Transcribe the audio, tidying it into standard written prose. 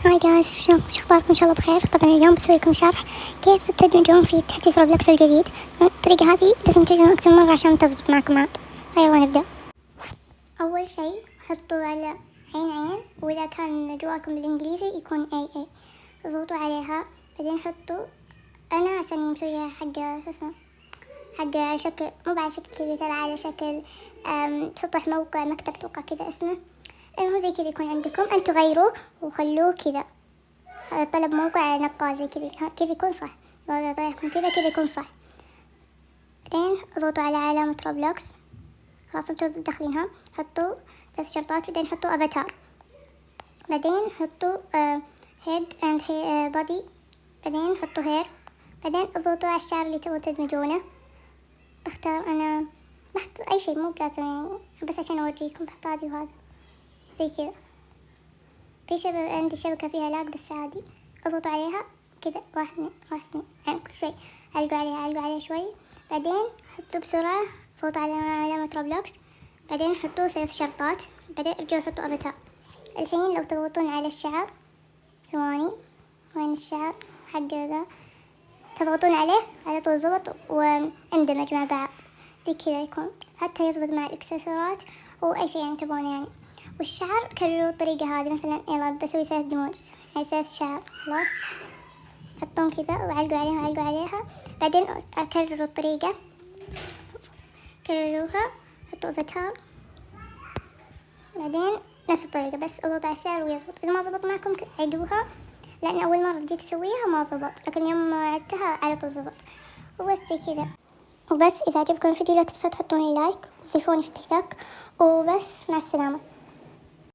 هاي جايز، شلونكم؟ شو اخباركم؟ ان شاء الله بخير. طبعا اليوم بسوي لكم شرح كيف تدمجون في تحديث روبلوكس الجديد. الطريقة هذه لازم تجربون اكثر مرة عشان تزبط معكم عاد. يلا نبدأ. اول شيء حطوا على عين، واذا كان جوالكم بالانجليزي يكون اي اضغطوا عليها. بعدين حطوا، انا عشان مسويها حق شو اسمه، حق شكل، مو على شكل كمبيوتر، على شكل سطح موقع مكتب، اتوقع كذا اسمه. المهم زي كذا يكون عندكم، انتوا غيروه وخلوه كذا، طلب موقع نقال زي كذا، كذا يكون صح. لو طلعكم كذا يكون صح. بعدين اضغطوا على علامة روبلوكس، خلاص انتوا داخلينها. حطوا 3 شرطات، بعدين حطوا افاتار، بعدين حطوا هيد اند بودي، بعدين حطوا هير، بعدين اضغطوا على الشعر اللي تبغوا تدمجونه. بختار انا، بحط اي شيء، مو بلازم يعني، بس عشان اوريكم بحط هذه وهذا زي كذا. في عندي شبكة فيها لاج بس عادي. اضغطوا عليها كذا، واحد اثنين يعني كل شوي علقوا عليها شوي. بعدين حطوا بسرعة، اضغطوا على علامة روبلوكس، بعدين حطوا 3 شرطات، بعدين ارجعوا حطوا افاتار. الحين لو تضغطون على الشعر، ثواني، وين الشعر حق ذا، تضغطون عليه على طول زبط واندمج مع بعض زي كذا، يكون حتى يزبط مع الاكسسوارات واي شيء يعني تبغونه يعني. والشعر كرروا الطريقة هذه، مثلا يلا بسوي 3 دموج، يعني 3 شعر، خلاص حطون كذا وعلقوا عليها. بعدين اكرروا الطريقة، كرروها، حطوا افاتار، بعدين نفس الطريقة بس اضغط على الشعر ويزبط. اذا ما زبط معكم عيدوها، لان اول مرة جيت اسويها ما زبط، لكن يوم ما عدتها على طول زبط. وبس زي كذا. وبس اذا عجبكم الفيديو لا تنسوا تحطون لي لايك وتضيفوني في التيك توك. وبس، مع السلامة.